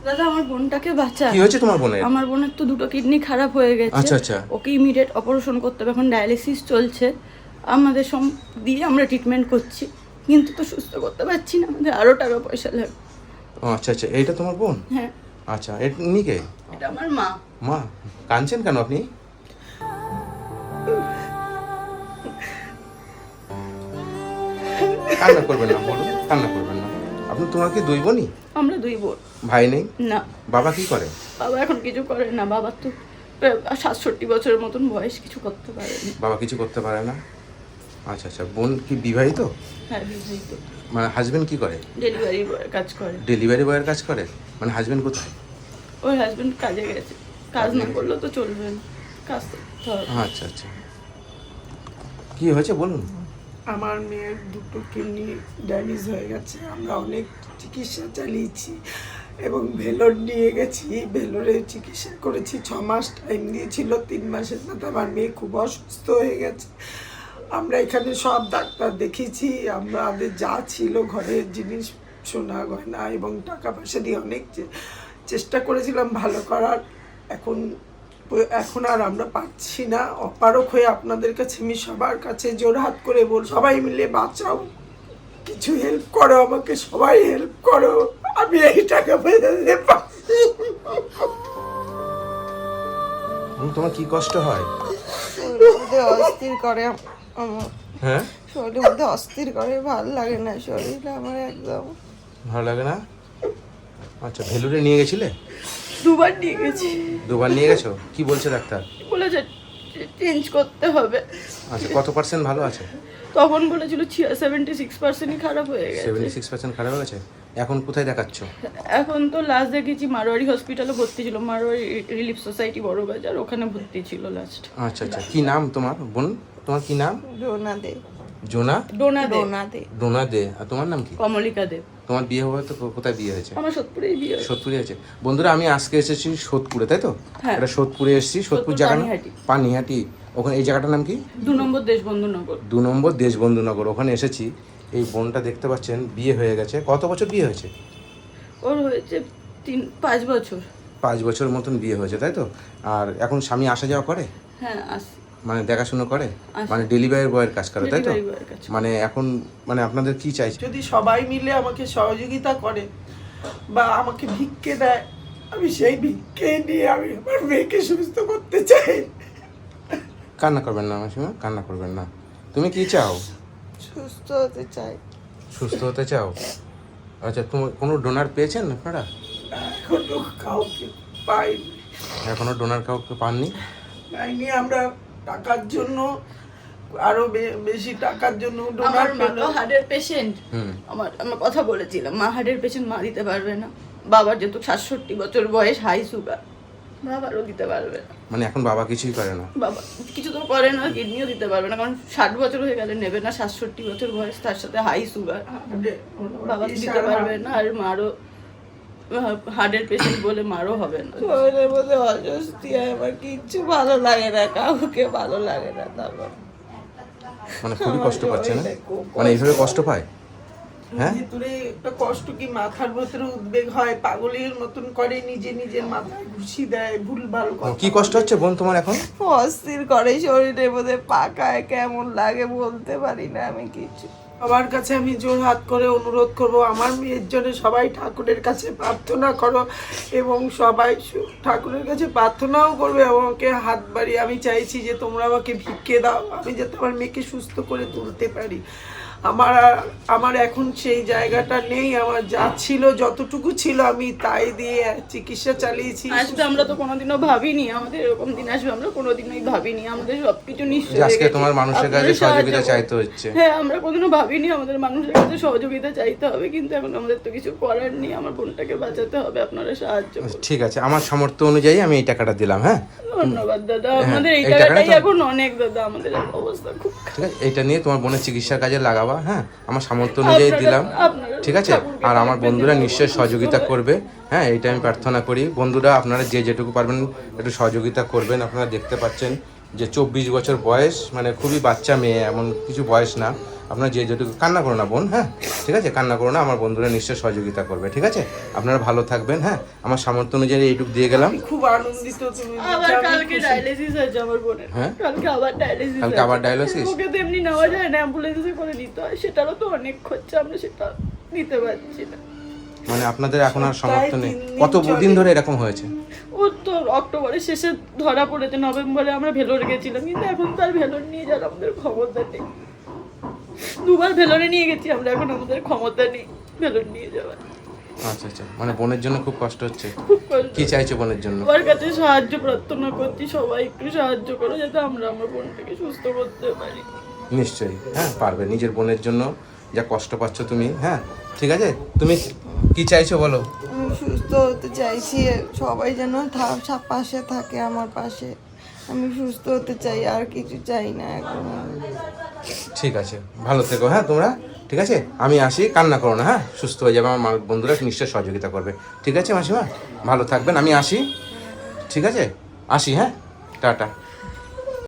দাদা আমার বোনটাকে বাঁচা। কি হয়েছে তোমার বোনের? আমার বোনের তো দুটো কিডনি খারাপ হয়ে গেছে। আচ্ছা আচ্ছা। ওকে ইমিডিয়েট অপারেশন করতে হবে, এখন ডায়ালিসিস চলছে। আমাদের সব দিয়ে আমরা ট্রিটমেন্ট করছি, কিন্তু তো সুস্থ করতে পারছি না, আমাদের আরও টাকা পয়সা লাগবে। ও আচ্ছা আচ্ছা, এইটা তোমার বোন? হ্যাঁ। আচ্ছা, ইনি কে? এটা আমার মা। মা, কাঁদছেন কেন আপনি? কান্না করবেন না, বলুন, কান্না করবেন না। আপনি, তোমার কি দুই বোনই? আমরা দুই বোন। ভাই নেই? না। বাবা কি করে? বাবা এখন কিছু করে না, বাবার তো 67 বছরের মতন বয়স, কিছু করতে পারেনি। বাবা কিছু করতে পারে না? আচ্ছা আচ্ছা। বোন কি বিবাহিত? হ্যাঁ বিবাহিত। মানে হাজবেন্ড কি করে? ডেলিভারি বয়ের কাজ করে। ডেলিভারি বয়ের কাজ করে? মানে হাজবেন্ড কোথায়? ওর হাজবেন্ড কাজে গেছে, কাজ না করলে তো চলবে না, কাজ করতে হবে। আচ্ছা আচ্ছা। কি হয়েছে বলুন। আমার মেয়ের দুটো কিডনি ড্যামেজ হয়ে গেছে, আমরা অনেক চিকিৎসা চালিয়েছি এবং ভেলোর নিয়ে গেছি, ভেলোরে চিকিৎসা করেছি। 6 মাস টাইম দিয়েছিল, 3 মাসের মাথায় আমার মেয়ে খুব অসুস্থ হয়ে গেছে। আমরা এখানে সব ডাক্তার দেখিয়েছি, আমাদের যা ছিল ঘরের জিনিস, সোনা গয়না এবং টাকা পয়সা দিয়ে অনেক চেষ্টা করেছিলাম ভালো করার। এখন আর আমরা পাচ্ছি না। অপারক হয়ে আপনাদের কাছে আমি সবার কাছে জোড়হাত করে বল, সবাই মিলে বাঁচাও, কিছু হেল্প করো আমাকে, সবাই হেল্প করো, আমি এই টাকা পয়সা দিতে পারছি। তোমার কি কষ্ট হয়? শরীরের মধ্যে অস্থির করে আমার। হ্যাঁ, শরীরের মধ্যে অস্থির করে, ভালো লাগে না শরীরটা আমার একদম। ভালো লাগে না? আচ্ছা, ভেলুরে নিয়ে গেছিলে? দুবার নিয়ে গেছি। দুবার নিয়ে গেছো? কি বলছে ডাক্তার? বলেছে চেঞ্জ করতে হবে। আচ্ছা, কত পার্সেন্ট ভালো আছে? তখন বলেছিল 76%ই খারাপ হয়ে গেছে। 76% খারাপ হয়ে গেছে। এখন কোথায় দেখাচ্ছ? এখন তো লাস্ট দেখেছি মারোয়ারি হসপিটালে ভর্তি ছিল, মারোয়ারি রিলিফ সোসাইটি বড়বাজার, ওখানে ভর্তি ছিল লাস্ট। আচ্ছা আচ্ছা। কি নাম তোমার বোন? তোমার কি নাম? ডোনা দে। জোনা? ডোনা দে। ডোনা দে। ডোনা দে। আর তোমার নাম কি? কমলিকা দেব। তোমার বিয়ে হবে তো কোথায় বিয়ে হয়েছে? আমার সত্যিই বিয়ে হয়েছে। সোদপুরে আছে। বন্ধুরা, আমি আজকে এসেছি সোদপুরে, তাই তো? হ্যাঁ। এটা সোদপুরে এসেছি। সোদপুর সোদপুর জায়গা পানিহাটি। পানিহাটি। ওখানে এই জায়গাটার নাম কি? 2 নম্বর দেশবন্ধু নগর। 2 নম্বর দেশবন্ধুনগর। ওখানে এসেছি। এই বোনটা দেখতে পাচ্ছেন, বিয়ে হয়ে গেছে। কত বছর বিয়ে হয়েছে? ওর হয়েছে 5 বছর। 5 বছর মতন বিয়ে হয়েছে, তাই তো? আর এখন স্বামী আসা যাওয়া করে? হ্যাঁ আসি। মানে দেখাশুনো করে? আসে। মানে ডেলিভারি বয়ের কাজ করে, তাই তো? Delivery boy এর কাজ করে। মানে এখন মানে আপনাদের কি চাইছে? যদি সবাই মিলে আমাকে সহযোগিতা করে বা আমাকে ভিক্ষে দেয়, আমি সেই ভিক্ষে নিয়ে আমি আমার মেয়েকে সুস্থ করতে চাই। কান্না করবেন না মাসিমা, কান্না করবেন না। তুমি কি চাও? সুস্থ হতে চাই। সুস্থ হতে চাও? আচ্ছা, তোমার কোনো ডোনার পেয়েছেন আপনারা? এখনো কাউকে পাইনি। এখনো ডোনার কাউকে পাননি? পাইনি। আমরা টাকার জন্য, আরো বেশি টাকার জন্য আমার ডোনার মা পেল। তো হার্টের পেশেন্ট। আমার কথা বলেছিলাম, মা হার্টের পেশেন্ট, মা দিতে পারবে না। বাবার যেহেতু 67 বছর বয়স, হাই সুগার, বাবারও দিতে পারবে না। মানে এখন বাবা কিছুই করে না? বাবা কিছু তো করে না, কিডনিও দিতে পারবে না, কারণ 60 বছর হয়ে গেলে নেবে না। 67 বছর বয়স, তার সাথে হাই সুগার, বাবা দিতে পারবে না। আর মারও হার্টের পেশেন্ট বলে মারও হবে না। শরীরের মধ্যে অস্বস্তি হয়, আমার কিচ্ছু ভালো লাগে না, কাউকে ভালো লাগে না। তারপর মানে খুবই কষ্ট পাচ্ছে না? মানে এইভাবে কষ্ট পায়? হ্যাঁ, ভিতরে একটা কষ্ট, কি মাথার ভেতরে উদ্বেগ হয়, পাগলের মতন করে, নিজের মাথায় ঘুষি দেয়, ভুলভাল কথা। কি কষ্ট হচ্ছে বোন তোমার এখন? অস্থির করে শরীরের মধ্যে, পাকায় কেমন লাগে বলতে পারি না আমি কিছু। সবার কাছে আমি জোড়হাত করে অনুরোধ করব, আমার মেয়ের জন্য সবাই ঠাকুরের কাছে প্রার্থনা করো এবং সবাই ঠাকুরের কাছে প্রার্থনাও করবে আমাকে হাত বাড়িয়ে। আমি চাইছি যে তোমরা আমাকে ভিক্ষে দাও, আমি যাতে আমার মেয়েকে সুস্থ করে তুলতে পারি। আমার এখন সেই জায়গাটা নেই। আমার যা ছিল, যতটুকু ছিল, আমি তাই দিয়ে চিকিৎসা চালিয়েছি। আসবে, আমরা তো কোনোদিনও ভাবিনি আমাদের এরকম দিন আসবে, আমরা কোনোদিনই ভাবিনি। আমাদের সবকিছু নিশ্চয় যে আজকে তোমার মানুষের কাছে সহযোগিতা চাইতে হচ্ছে। হ্যাঁ, আমরা কোনোদিনও ভাবিনি আমাদের মানুষের কাছে সহযোগিতা চাইতে হবে, কিন্তু এখন আমাদের তো কিছু করার নেই। আমার বোনটাকে বাঁচাতে হবে, আপনারা সাহায্য করুন। ঠিক আছে, আমার সামর্থ্য অনুযায়ী আমি এই টাকাটা দিলাম। হ্যাঁ, ধন্যবাদ দাদা, হ্যাঁ, আমাদের এই এই টাকাটা টাকাটাই তো- এখন অনেক দাদা, আমাদের অবস্থা খুব ঠিক আছে, এটা নিয়ে তোমার বোনের চিকিৎসার কাজে লাগাবা। হ্যাঁ, আমার সামর্থ্য অনুযায়ী দিলাম। ঠিক আছে, আর আমার বন্ধুরা নিশ্চয়ই সহযোগিতা করবে। হ্যাঁ, এইটা আমি প্রার্থনা করি। বন্ধুরা, আপনারা যে যেটুকু পারবেন একটু সহযোগিতা করবেন। আপনারা দেখতে পাচ্ছেন যে 24 বছর বয়স, মানে খুবই বাচ্চা মেয়ে, এমন কিছু বয়স না। আপনার যে যেটুকু কান্না করো না বোন, হ্যাঁ ঠিক আছে, কান্না করো না, আমার বন্ধুরা নিশ্চয়ই সহযোগিতা করবে, ঠিক আছে? আপনারা ভালো থাকবেন, হ্যাঁ আমার সামর্থ্য অনুযায়ী এইটুকু দিয়ে গেলাম। খুব আনন্দিত তুমি আবার জানো কালকে খুশি। ডায়ালিসিস আছে আমার বোনের। হ্যাঁ? কালকে আবার ডায়ালিসিস। কালকে আবার ডায়ালিসিস? ওকে তো এমনি নেওয়া যায় না, অ্যাম্বুলেন্সে করে নিতে হয়, সেটারও তো অনেক খরচা, আমরা সেটা নিতে পারছি না। মানে আপনাদের এখন আর সামর্থ্য নেই? 3 দিন কত দিন চলে। ধরে এরকম হয়েছে? ও তো অক্টোবরের শেষে ধরা পড়েছে, নভেম্বরে আমরা ভেলোরে গেছিলাম, কিন্তু এখন তো আর ভেলোর নিয়ে যাওয়ার আমাদের ক্ষমতা নেই। 2 বার ভেলোরে নিয়ে গেছি আমরা, এখন আমাদের ক্ষমতা নেই ভেলোর নিয়ে যাওয়ার। আচ্ছা আচ্ছা, মানে বোনের জন্য খুব কষ্ট হচ্ছে। খুব কষ্ট। কি চাইছো বোনের জন্য? সবার কাছে সাহায্য প্রার্থনা করছি, সবাই একটু সাহায্য করো যাতে আমরা আমার বোনটাকে সুস্থ করতে পারি। নিশ্চয়ই, হ্যাঁ পারবে। নিজের বোনের জন্য যা কষ্ট পাচ্ছ তুমি, হ্যাঁ ঠিক আছে, তুমি কি চাইছো বলো? আমি সুস্থ হতে চাইছি, সবাই যেন পাশে থাকে আমার পাশে। আমি সুস্থ হতে চাই, আর কিছু চাই না এখন। ঠিক আছে, ভালো থেকো, হ্যাঁ তোমরা, ঠিক আছে? আমি আসি, কান্না করো না, হ্যাঁ সুস্থ হয়ে যাবে, আমার বন্ধুরা নিশ্চয়ই সহযোগিতা করবে, ঠিক আছে মাসিমা? ভালো থাকবেন, আমি আসি, ঠিক আছে? আসি, হ্যাঁ টাটা।